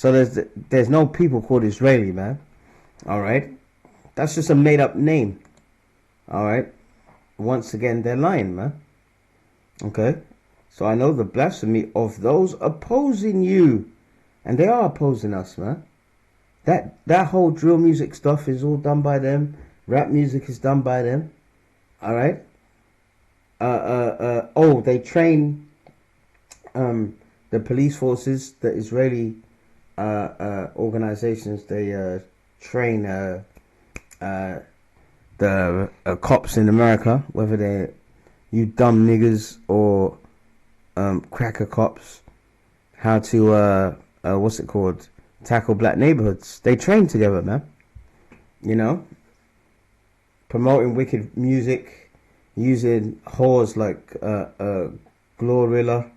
So there's no people called Israeli, man. All right, that's just a made up name. All right. Once again, they're lying, man. Okay. So I know the blasphemy of those opposing you, and they are opposing us, man. That whole drill music stuff is all done by them. Rap music is done by them. All right. Oh, they train the police forces, the Israeli organizations. They train the cops in America, whether they're you dumb niggers or cracker cops, how to what's it called, tackle black neighborhoods. They train together, man. You know, promoting wicked music, using whores like Glorilla,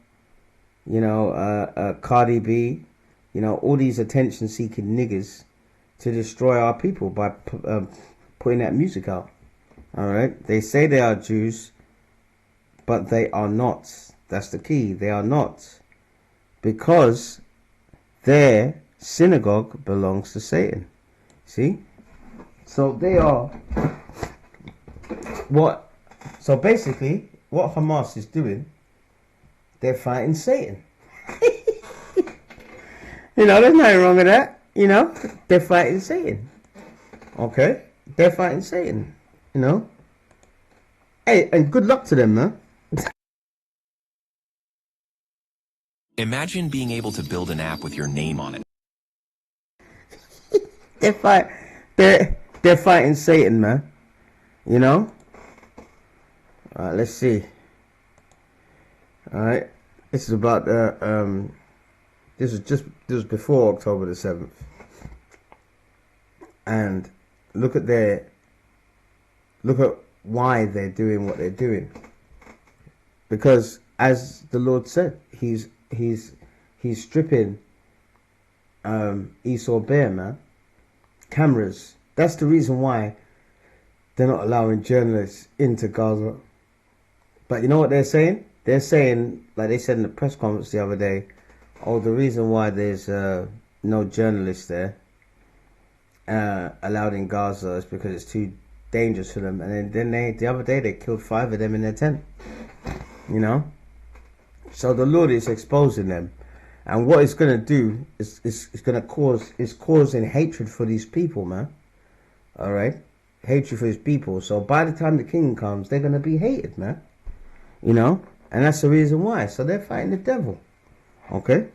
you know, Cardi B, you know, all these attention-seeking niggers to destroy our people by putting that music out. All right, they say they are Jews, but they are not. That's the key. They are not, because their synagogue belongs to Satan. See, so they are what? So basically, what Hamas is doing, they're fighting Satan. You know, there's nothing wrong with that. You know, they're fighting Satan. Okay, they're fighting Satan. You know, hey, and good luck to them, man. Imagine being able to build an app with your name on it. They're fighting Satan, man. You know. All right, let's see. All right, this is about this was before October the 7th, and look at why they're doing what they're doing. Because as the Lord said, he's stripping Esau bare, man. Cameras. That's the reason why they're not allowing journalists into Gaza. But you know what they're saying? They're saying, like they said in the press conference the other day, oh, the reason why there's no journalists there allowed in Gaza is because it's too dangerous for them. And then the other day they killed 5 of them in their tent. You know? So the Lord is exposing them. And what it's going to do is causing hatred for these people, man. All right? Hatred for his people. So by the time the king comes, they're going to be hated, man. You know? And that's the reason why. So they're fighting the devil. Okay?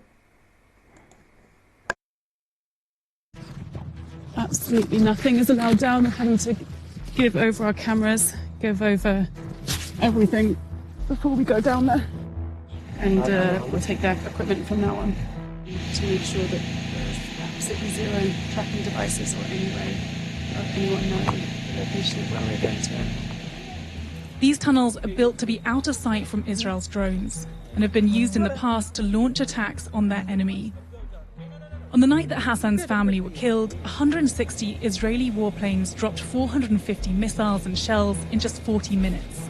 Absolutely nothing is allowed down. We're having to give over our cameras, give over everything before we go down there. And we'll take their equipment from now on to make sure that there's absolutely zero tracking devices or any way of anyone knowing the location of where we're going to. These tunnels are built to be out of sight from Israel's drones and have been used in the past to launch attacks on their enemy. On the night that Hassan's family were killed, 160 Israeli warplanes dropped 450 missiles and shells in just 40 minutes.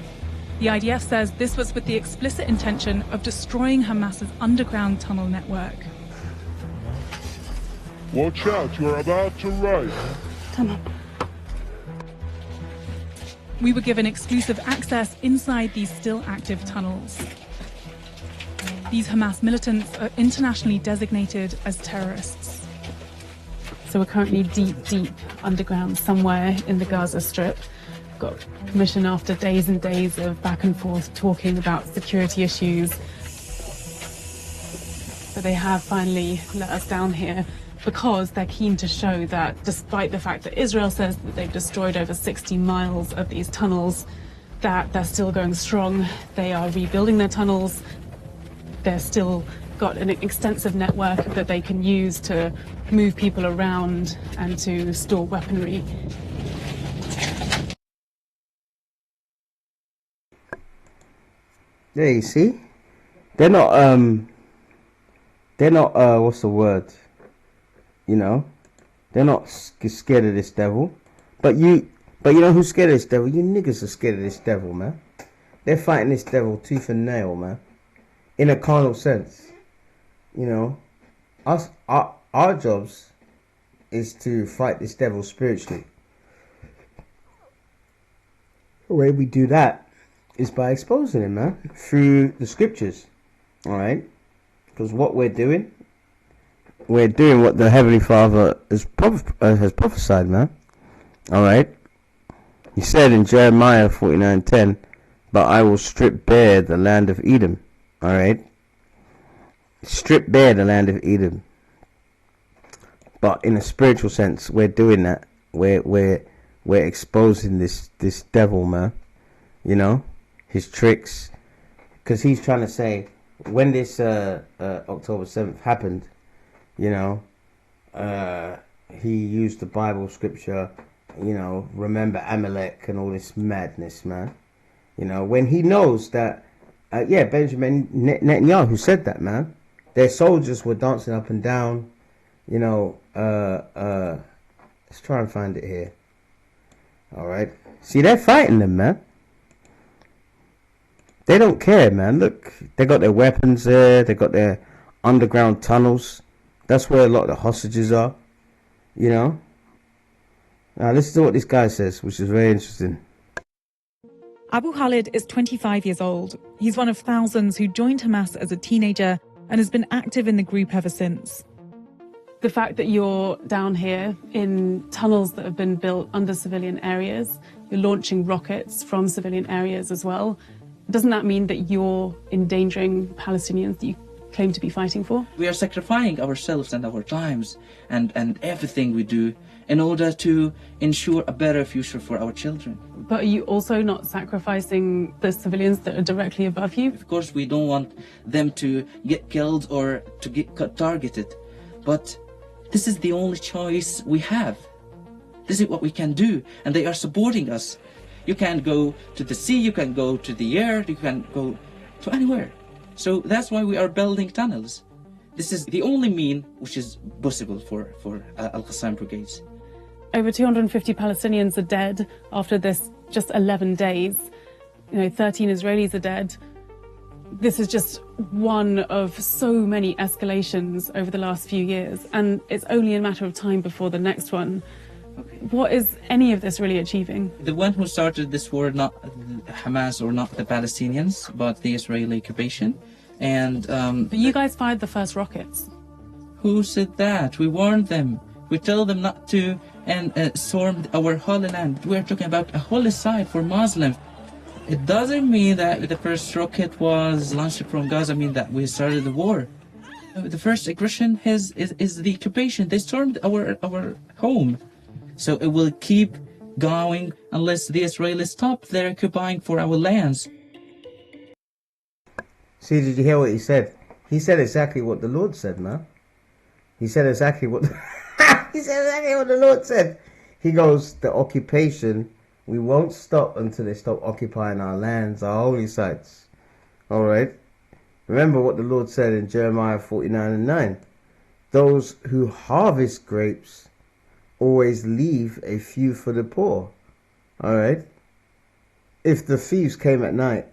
The IDF says this was with the explicit intention of destroying Hamas's underground tunnel network. Watch out, you're about to rise. Come on. We were given exclusive access inside these still active tunnels. These Hamas militants are internationally designated as terrorists. So we're currently deep underground somewhere in the Gaza Strip. Got permission after days and days of back and forth talking about security issues. But they have finally let us down here because they're keen to show that despite the fact that Israel says that they've destroyed over 60 miles of these tunnels, that they're still going strong. They are rebuilding their tunnels. They're still got an extensive network that they can use to move people around and to store weaponry. Yeah, you see, they're not what's the word? You know, they're not scared of this devil. But you know who's scared of this devil? You niggas are scared of this devil, man. They're fighting this devil tooth and nail, man. In a carnal sense, you know, Our jobs is to fight this devil spiritually. The way we do that is by exposing him, man, through the scriptures. All right? Because what we're doing what the Heavenly Father has prophesied, man. All right? He said in Jeremiah 49:10, but I will strip bare the land of Edom. All right? Strip bare the land of Edom. But in a spiritual sense, we're doing that. We're exposing this devil, man. You know, his tricks. Because he's trying to say, when this October 7th happened, you know, he used the Bible scripture, you know, remember Amalek and all this madness, man. You know, when he knows that, Benjamin Netanyahu said that, man. Their soldiers were dancing up and down, you know, let's try and find it here. All right. See, they're fighting them, man. They don't care, man. Look, they got their weapons there. They got their underground tunnels. That's where a lot of the hostages are, you know. Now, listen to what this guy says, which is very interesting. Abu Khalid is 25 years old. He's one of thousands who joined Hamas as a teenager and has been active in the group ever since. The fact that you're down here in tunnels that have been built under civilian areas, you're launching rockets from civilian areas as well, doesn't that mean that you're endangering Palestinians that you claim to be fighting for? We are sacrificing ourselves and our times and everything we do in order to ensure a better future for our children. But are you also not sacrificing the civilians that are directly above you? Of course, we don't want them to get killed or to get targeted, but this is the only choice we have. This is what we can do, and they are supporting us. You can go to the sea, you can go to the air, you can go to anywhere. So that's why we are building tunnels. This is the only mean which is possible for Al-Qassam brigades. Over 250 Palestinians are dead after this just 11 days. 13 Israelis are dead. This is just one of so many escalations over the last few years, and it's only a matter of time before the next one. Okay. What is any of this really achieving? The one who started this war, not Hamas or not the Palestinians, but the Israeli occupation. And but you guys fired the first rockets. Who said that? We warned them. We told them not to storm our holy land. We're talking about a holy site for Muslims. It doesn't mean that the first rocket was launched from Gaza, mean that we started the war. The first aggression is the occupation. They stormed our home. So it will keep going unless the Israelis stop their occupying for our lands. See, did you hear what he said? He said exactly what the Lord said, man. He said exactly what he said exactly what the Lord said. He goes, the occupation, we won't stop until they stop occupying our lands, our holy sites. All right? Remember what the Lord said in Jeremiah 49:9. Those who harvest grapes always leave a few for the poor. All right? If the thieves came at night,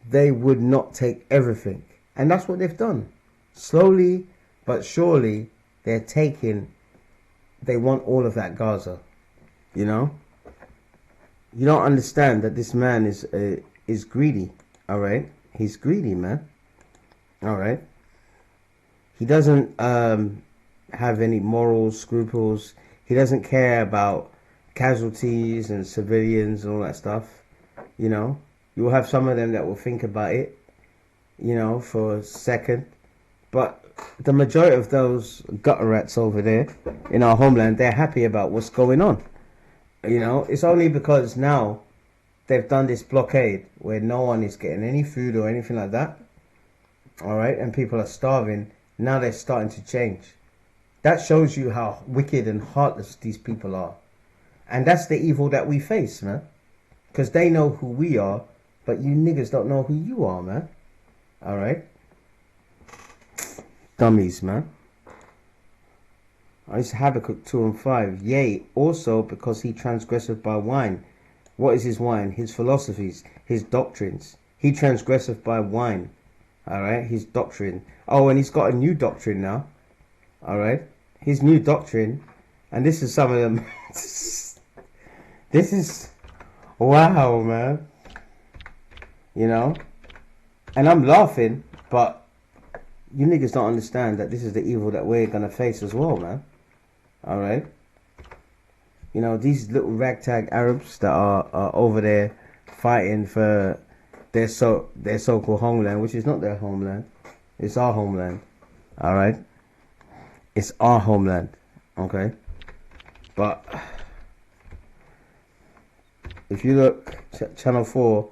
they would not take everything. And that's what they've done. Slowly but surely, they're taking, they want all of that Gaza. You know? You don't understand that this man is greedy. All right? He's greedy, man. All right? He doesn't have any moral scruples. He doesn't care about casualties and civilians and all that stuff. You know? You will have some of them that will think about it, you know, for a second. But the majority of those gutter rats over there in our homeland, they're happy about what's going on. You know, it's only because now they've done this blockade where no one is getting any food or anything like that. All right. And people are starving. Now they're starting to change. That shows you how wicked and heartless these people are. And that's the evil that we face, man. Because they know who we are. But you niggas don't know who you are, man. All right? Dummies, man. It's Habakkuk 2:5. Yea, also because he transgresseth by wine. What is his wine? His philosophies, his doctrines. He transgresseth by wine. All right? His doctrine. Oh, and he's got a new doctrine now. All right? his new doctrine, and this is some of them. This is wow, man. You know, and I'm laughing, but you niggas don't understand that this is the evil that we're gonna face as well, man. All right. You know, these little ragtag Arabs that are over there fighting for their so-called homeland, which is not their homeland. It's our homeland. All right. It's our homeland. Okay. But if you look, Channel 4,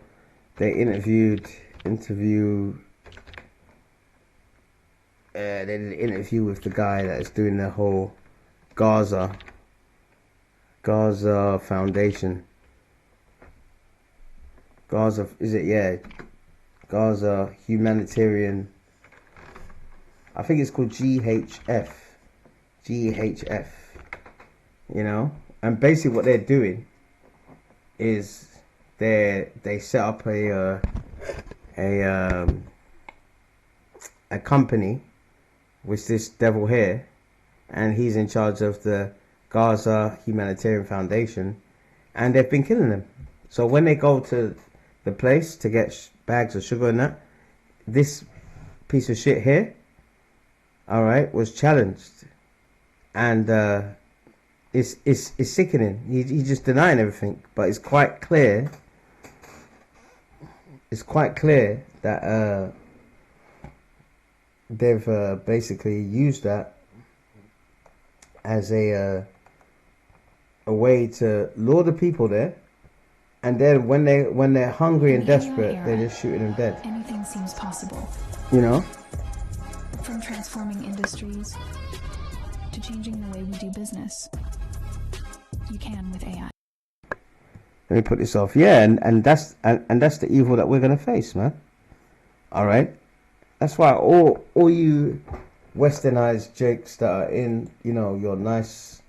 they they did an interview with the guy that is doing the whole Gaza Foundation. Gaza, is it? Yeah. Gaza Humanitarian. I think it's called GHF. GHF. You know? And basically what they're doing is they set up a company with this devil here, and he's in charge of the Gaza Humanitarian Foundation, and they've been killing them. So when they go to the place to get bags of sugar and that, this piece of shit here, all right, was challenged, and it's sickening. He's just denying everything, but it's quite clear. It's quite clear that they've basically used that as a way to lure the people there, and then when they're hungry and desperate, they're just shooting them dead. Anything seems possible. You know? From transforming industries to changing the way we do business. You can with AI. Let me put this off. Yeah, and that's the evil that we're gonna face, man. All right. That's why all you westernized jakes that are in, you know, your nice,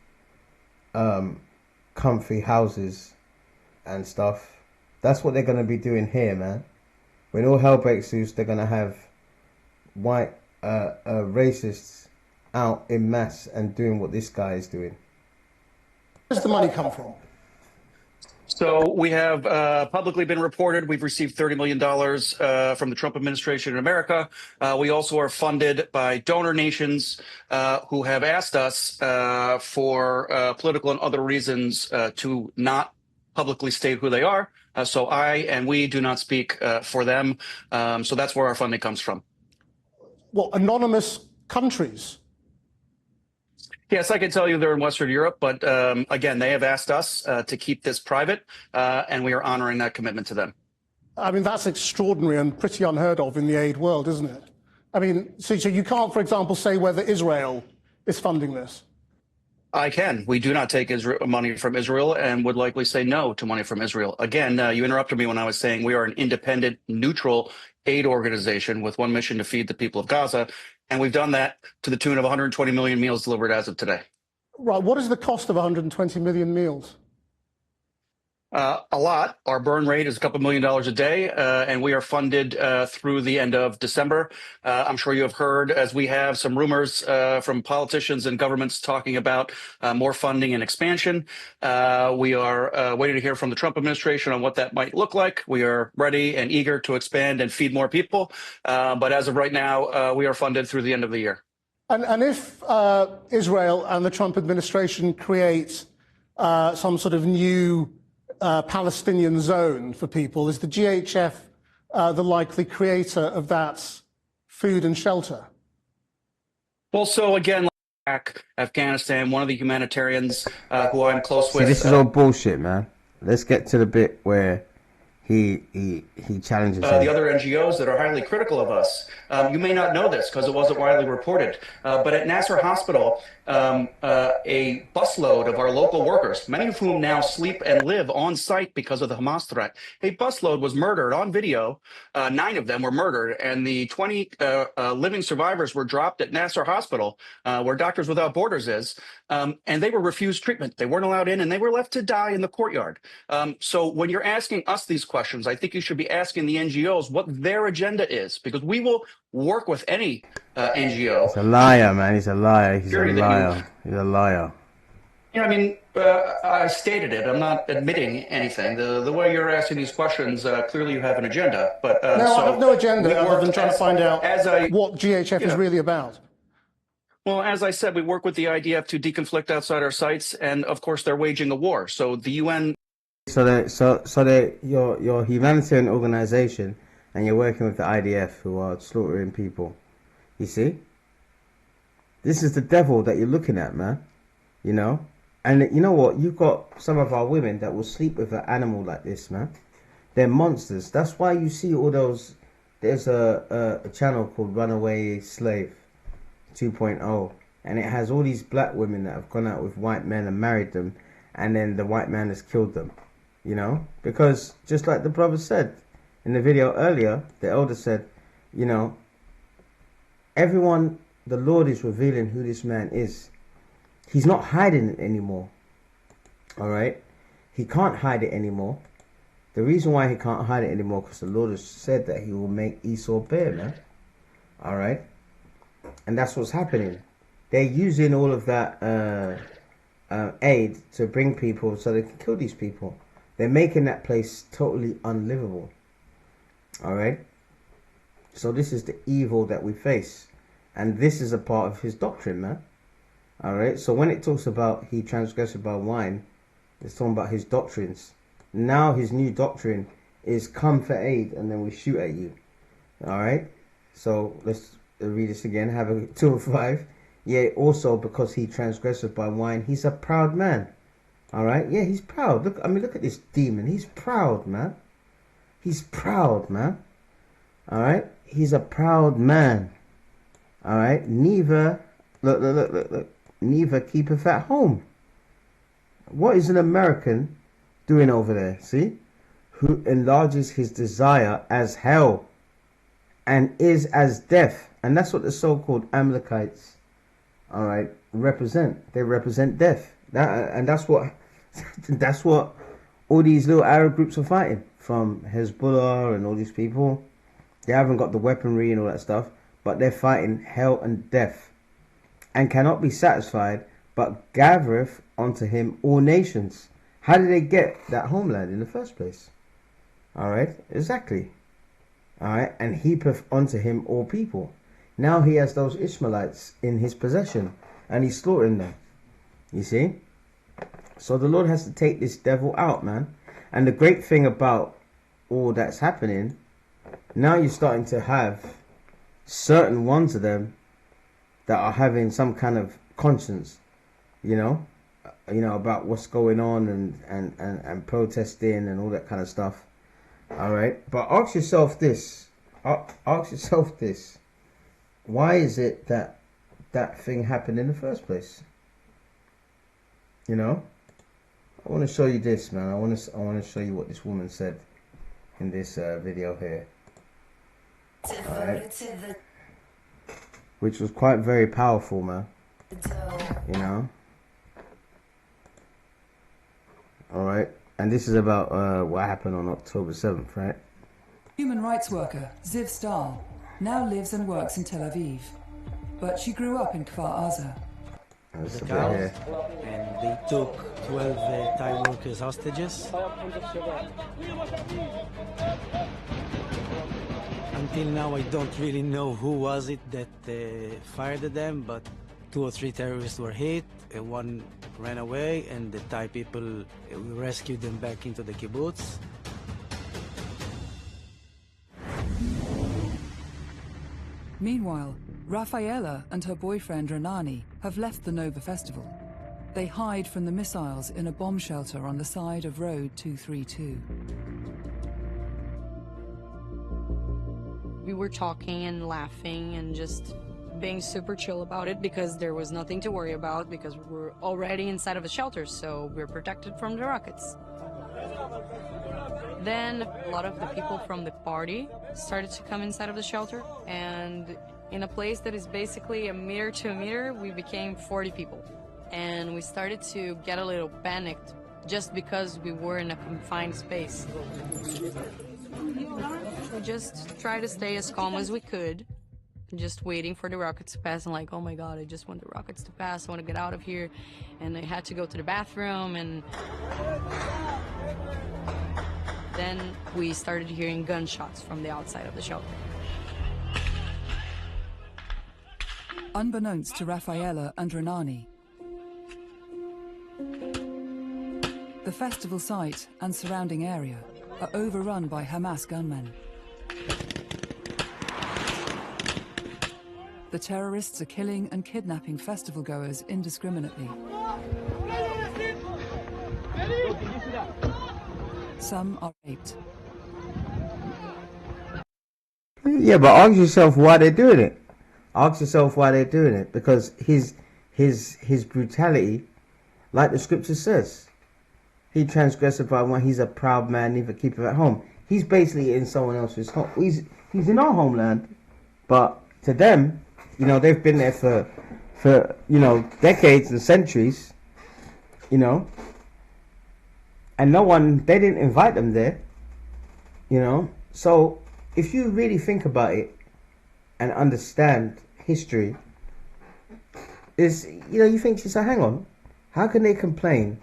comfy houses and stuff, that's what they're gonna be doing here, man. When all hell breaks loose, they're gonna have white racists out in mass and doing what this guy is doing. Where does the money come from? So we have publicly been reported we've received $30 million from the Trump administration in America. We also are funded by donor nations who have asked us for political and other reasons to not publicly state who they are. So I and we do not speak for them. So that's where our funding comes from. Well, anonymous countries. Yes, I can tell you they're in Western Europe, but again, they have asked us to keep this private, and we are honoring that commitment to them. I mean, that's extraordinary and pretty unheard of in the aid world, isn't it? I mean, so you can't, for example, say whether Israel is funding this. I can. We do not take money from Israel and would likely say no to money from Israel. Again, you interrupted me when I was saying we are an independent, neutral aid organization with one mission to feed the people of Gaza. And we've done that to the tune of 120 million meals delivered as of today. Right. What is the cost of 120 million meals? A lot. Our burn rate is a couple $1 million a day, and we are funded through the end of December. I'm sure you have heard, as we have, some rumors from politicians and governments talking about more funding and expansion. We are waiting to hear from the Trump administration on what that might look like. We are ready and eager to expand and feed more people. But as of right now, we are funded through the end of the year. And if Israel and the Trump administration create some sort of new Palestinian zone for people, is the GHF the likely creator of that food and shelter? Well, so again, Afghanistan, one of the humanitarians who I'm close with. See, this is all bullshit, man. Let's get to the bit where he challenges the other NGOs that are highly critical of us. You may not know this because it wasn't widely reported, but at Nasser Hospital, a busload of our local workers, many of whom now sleep and live on site because of the Hamas threat, a busload was murdered on video. 9 of them were murdered, and the 20 living survivors were dropped at Nasser Hospital, where Doctors Without Borders is, and they were refused treatment. They weren't allowed in, and they were left to die in the courtyard. So when you're asking us these questions, questions. I think you should be asking the NGOs what their agenda is, because we will work with any NGO. He's a liar, man. He's a liar. He's a Security that liar. He's a liar. I mean, I stated it. I'm not admitting anything. The way you're asking these questions, clearly you have an agenda. But No, so I have no agenda we other work than trying to find out what GHF is Yeah. really about. Well, as I said, we work with the IDF to deconflict outside our sites, and of course, they're waging a war. So the UN. You're a humanitarian organization, and you're working with the IDF, who are slaughtering people. You see, this is the devil that you're looking at, man. You know, and you know what? You've got some of our women that will sleep with an animal like this, man. They're monsters. That's why you see all those. There's a channel called Runaway Slave 2.0, and it has all these black women that have gone out with white men and married them, and then the white man has killed them, you know, because just like the brother said in the video earlier, the elder said, you know, everyone, the Lord is revealing who this man is. He's not hiding it anymore. All right, he can't hide it anymore. The reason why he can't hide it anymore, because the Lord has said that he will make Esau bare, man. All right. And that's what's happening. They're using all of that aid to bring people so they can kill these people. They're making that place totally unlivable. All right. So this is the evil that we face. And this is a part of his doctrine, man. All right. So when it talks about he transgressed by wine, it's talking about his doctrines. Now his new doctrine is come for aid and then we shoot at you. All right. So let's read this again. Have a 2 of 5. Yeah, also because he transgressed by wine, he's a proud man. All right. Yeah, he's proud. Look, I mean, look at this demon. He's proud, man. He's proud, man. All right. He's a proud man. All right. Neither, look. Neither keepeth at home. What is an American doing over there? See, who enlarges his desire as hell and is as death. And that's what the so-called Amalekites, all right, represent. They represent death. That's what all these little Arab groups are fighting, from Hezbollah and all these people. They haven't got the weaponry and all that stuff, but they're fighting hell and death, and cannot be satisfied, but gathereth unto him all nations. How did they get that homeland in the first place? All right, exactly. All right, and heapeth unto him all people. Now he has those Ishmaelites in his possession, and he's slaughtering them. You see? So the Lord has to take this devil out, man. And the great thing about all that's happening, now you're starting to have certain ones of them that are having some kind of conscience, you know, about what's going on and protesting and all that kind of stuff. All right, but ask yourself this. Why is it that that thing happened in the first place? You know, I want to show you this, man. I want to show you what this woman said in this video here. All right, which was quite very powerful, man. You know. All right, and this is about what happened on October 7th, right? Human rights worker Ziv Stahl now lives and works in Tel Aviv, but she grew up in Kfar Aza. That's The a bit cows, here. and they took 12 Thai workers hostages. Until now, I don't really know who was it that fired at them, but 2 or 3 terrorists were hit, one ran away, and the Thai people, we rescued them back into the kibbutz. Meanwhile, Rafaela and her boyfriend Renani have left the Nova Festival. They hide from the missiles in a bomb shelter on the side of Road 232. We were talking and laughing and just being super chill about it because there was nothing to worry about because we're already inside of the shelter, so we're protected from the rockets. Then a lot of the people from the party started to come inside of the shelter, and in a place that is basically a meter to a meter, we became 40 people. And we started to get a little panicked just because we were in a confined space. We just try to stay as calm as we could, just waiting for the rockets to pass, and like, oh my god, I just want the rockets to pass, I want to get out of here, and I had to go to the bathroom, and then we started hearing gunshots from the outside of the shelter. Unbeknownst to Rafaela and Renani, the festival site and surrounding area are overrun by Hamas gunmen. The terrorists are killing and kidnapping festival goers indiscriminately. Some are raped. Yeah, but ask yourself why they're doing it. Ask yourself why they're doing it. Because his brutality, like the scripture says, he transgressed by one. He's a proud man, neither keepeth at home. He's basically in someone else's home. He's in our homeland, but to them, you know, they've been there for you know, decades and centuries, you know, and they didn't invite them there, you know. So if you really think about it and understand history, you think to yourself, hang on, how can they complain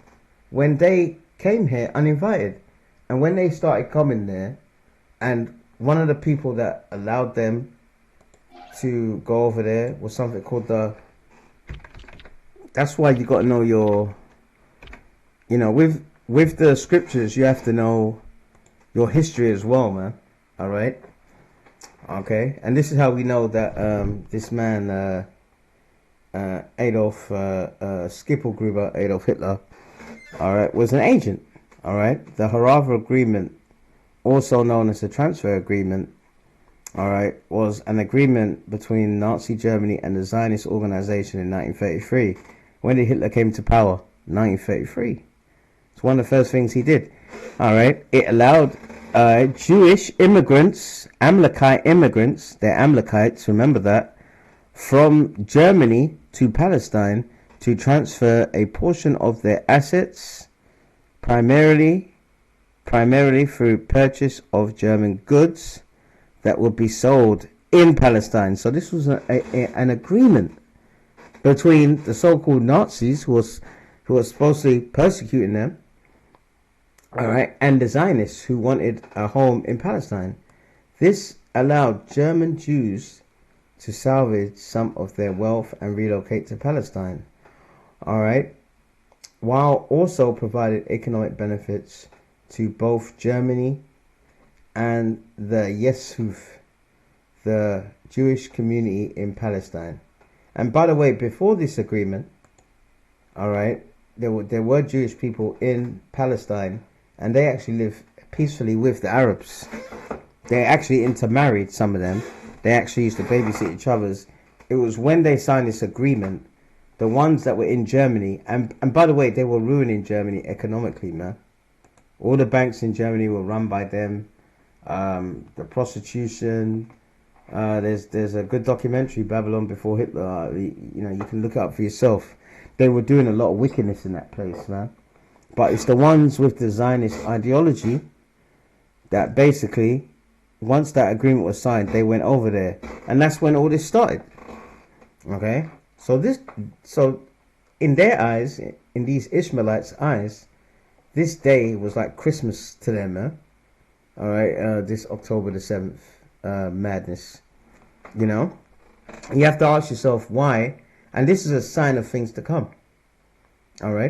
when they came here uninvited? And when they started coming there, and one of the people that allowed them to go over there was something called that's why you got to know with the scriptures, you have to know your history as well, man. All right. Okay. And this is how we know that this man Adolf Skipelgruber, Adolf Hitler, all right, was an agent. All right. The Hanover Agreement, also known as the Transfer Agreement, all right, was an agreement between Nazi Germany and the Zionist organization in 1933. When did Hitler came to power? 1933. It's one of the first things he did. All right. It allowed Jewish immigrants, Amalekite immigrants, they're Amalekites, remember that, from Germany to Palestine to transfer a portion of their assets, primarily through purchase of German goods that would be sold in Palestine. So this was an agreement between the so-called Nazis who were supposedly persecuting them, all right, and the Zionists who wanted a home in Palestine. This allowed German Jews to salvage some of their wealth and relocate to Palestine, all right, while also provided economic benefits to both Germany and the Yeshuv, the Jewish community in Palestine. And by the way, before this agreement, all right, there were Jewish people in Palestine, and they actually lived peacefully with the Arabs. They actually intermarried, some of them. They actually used to babysit each other's. It was when they signed this agreement, the ones that were in Germany, and by the way, they were ruining Germany economically, man. All the banks in Germany were run by them. The prostitution. There's a good documentary, Babylon Before Hitler. You can look it up for yourself. They were doing a lot of wickedness in that place, man. But it's the ones with the Zionist ideology that basically, once that agreement was signed, they went over there, and that's when all this started. Okay, so in their eyes, in these Ishmaelites' eyes, this day was like Christmas to them, man. All right, this October the 7th, madness. You know, you have to ask yourself why, and this is a sign of things to come. All right.